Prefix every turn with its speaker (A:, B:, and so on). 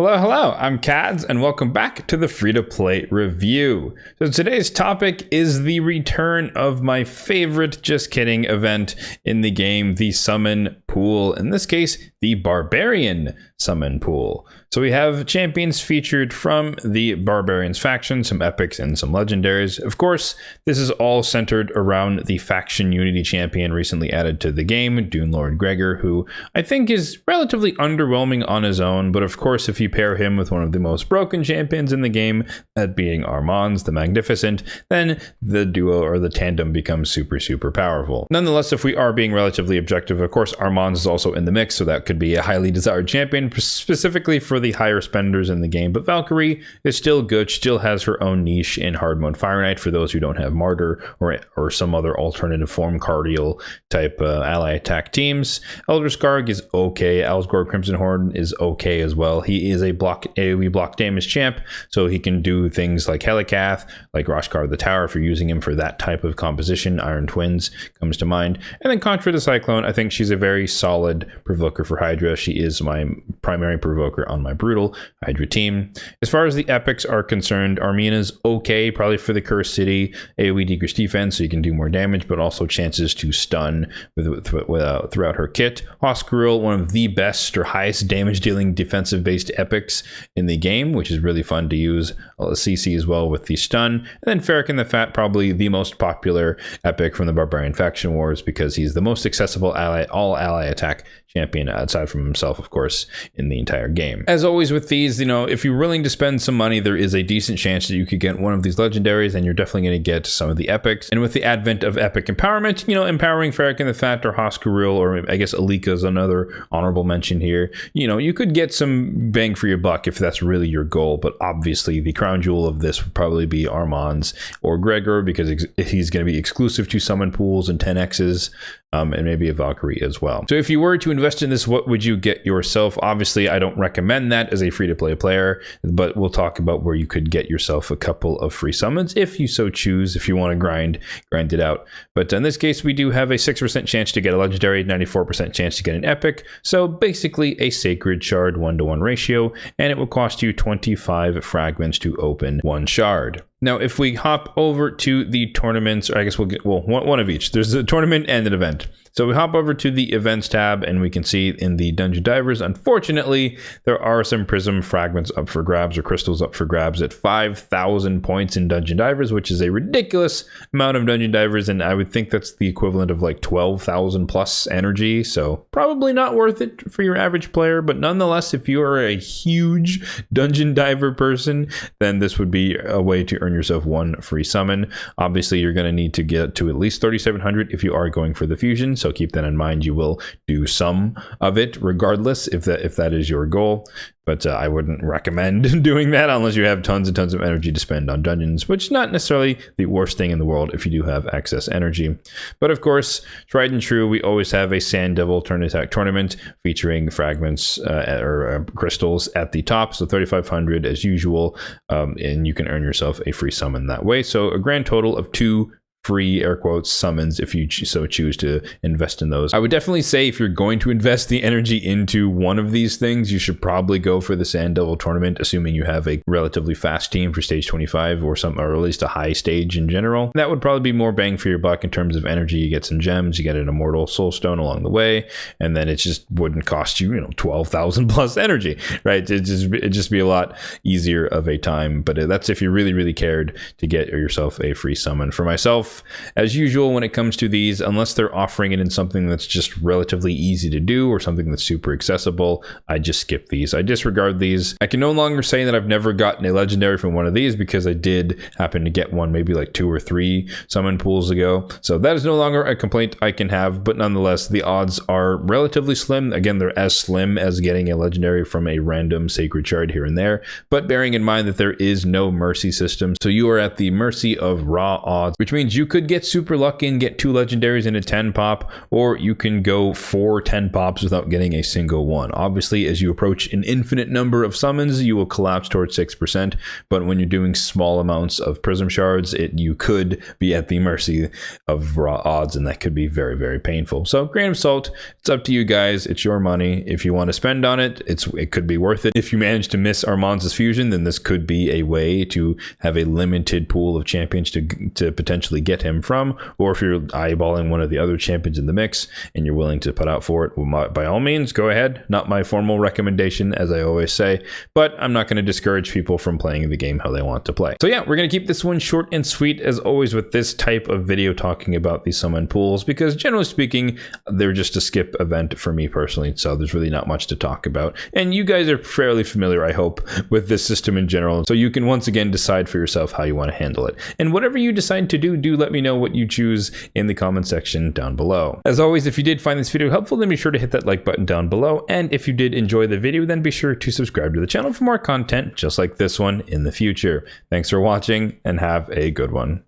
A: Hello, I'm Kads, and welcome back to the free-to-play review. So today's topic is the return of my favorite, just kidding, event in the game, the Summon Pool. In this case, the Barbarian Summon Pool. So we have champions featured from the Barbarians faction, some epics and some legendaries. Of course, this is all centered around the faction Unity champion recently added to the game, Dune Lord Gregor, who I think is relatively underwhelming on his own, but of course if you pair him with one of the most broken champions in the game, that being Armand's the Magnificent, then the duo or the tandem becomes super powerful. Nonetheless, if we are being relatively objective, of course Armand's is also in the mix, so that could be a highly desired champion, specifically for the higher spenders in the game. But Valkyrie is still good, still has her own niche in hard mode Fire Knight for those who don't have Martyr or some other alternative form cardial type ally attack teams. Elder Skarg is okay. Alsgore Crimson Horn is okay as well. He is a AoE block damage champ, so he can do things like Helicath, like Roshkar the Tower if you're using him for that type of composition. Iron Twins comes to mind. And then Contra the Cyclone, I think she's a very solid provoker for Hydra. She is my primary provoker on my brutal Hydra team. As far as the epics are concerned, Armina's okay, probably for the Cursed City, AoE decrease defense, so you can do more damage, but also chances to stun throughout her kit. Hoskrul, one of the best or highest damage dealing defensive based epics in the game, which is really fun to use. CC as well with the stun. And then Farrakhan the Fat, probably the most popular epic from the Barbarian faction wars because he's the most accessible all ally attack champion aside from himself, of course, in the entire game. As always with these, if you're willing to spend some money, there is a decent chance that you could get one of these legendaries, and you're definitely going to get some of the epics. And with the advent of epic empowerment, empowering Farrakhan the Fat or Hoskrul, or I guess Alika is another honorable mention here, you could get some bang for your buck if that's really your goal. But obviously the crown jewel of this would probably be Armand's or Gregor, because he's going to be exclusive to summon pools and 10x's, and maybe a Valkyrie as well. So if you were to invest in this, what would you get yourself? Obviously, I don't recommend that as a free-to-play player, but we'll talk about where you could get yourself a couple of free summons if you so choose, if you want to grind it out. But in this case, we do have a 6% chance to get a legendary, 94% chance to get an epic. So basically a sacred shard 1-to-1 ratio, and it will cost you 25 fragments to open one shard. Now, if we hop over to the tournaments, or I guess we'll get, one of each. There's a tournament and an event. So we hop over to the events tab, and we can see in the Dungeon Divers, unfortunately, there are some Prism fragments up for grabs, or crystals up for grabs at 5,000 points in Dungeon Divers, which is a ridiculous amount of Dungeon Divers, and I would think that's the equivalent of like 12,000 plus energy, so probably not worth it for your average player. But nonetheless, if you are a huge Dungeon Diver person, then this would be a way to earn yourself one free summon. Obviously, you're going to need to get to at least 3,700 if you are going for the fusion, so keep that in mind. You will do some of it regardless if that is your goal. But I wouldn't recommend doing that unless you have tons and tons of energy to spend on dungeons, which is not necessarily the worst thing in the world if you do have excess energy. But of course, tried and true, we always have a Sand Devil Turn Attack tournament featuring fragments or crystals at the top. So 3,500 as usual, and you can earn yourself a free summon that way. So a grand total of 2 free air quotes summons if you so choose to invest in those. I would definitely say if you're going to invest the energy into one of these things, you should probably go for the Sand Devil tournament, assuming you have a relatively fast team for stage 25 or at least a high stage in general. That would probably be more bang for your buck in terms of energy. You get some gems, you get an immortal soul stone along the way, and then it just wouldn't cost you 12,000 plus energy, right? It'd just be a lot easier of a time. But that's if you really cared to get yourself a free summon. For myself, as usual, when it comes to these, unless they're offering it in something that's just relatively easy to do or something that's super accessible, I just skip these. I disregard these. I can no longer say that I've never gotten a legendary from one of these because I did happen to get one maybe like 2 or 3 summon pools ago. So that is no longer a complaint I can have, but nonetheless, the odds are relatively slim. Again, they're as slim as getting a legendary from a random sacred shard here and there, but bearing in mind that there is no mercy system, so you are at the mercy of raw odds, which means you could get super lucky and get 2 legendaries in a 10 pop, or you can go 4 10 pops without getting a single one. Obviously, as you approach an infinite number of summons, you will collapse towards 6%, but when you're doing small amounts of Prism Shards, you could be at the mercy of raw odds, and that could be very, very painful. So grain of salt, it's up to you guys. It's your money. If you want to spend on it, it could be worth it. If you manage to miss Armands' fusion, then this could be a way to have a limited pool of champions to potentially get him from. Or if you're eyeballing one of the other champions in the mix and you're willing to put out for it, well, by all means, go ahead. Not my formal recommendation, as I always say, but I'm not going to discourage people from playing the game how they want to play. So yeah, we're going to keep this one short and sweet as always with this type of video talking about the summon pools, because generally speaking, they're just a skip event for me personally. So there's really not much to talk about. And you guys are fairly familiar, I hope, with this system in general. So you can once again decide for yourself how you want to handle it. And whatever you decide to do let me know what you choose in the comment section down below. As always, if you did find this video helpful, then be sure to hit that like button down below. And if you did enjoy the video, then be sure to subscribe to the channel for more content just like this one in the future. Thanks for watching and have a good one.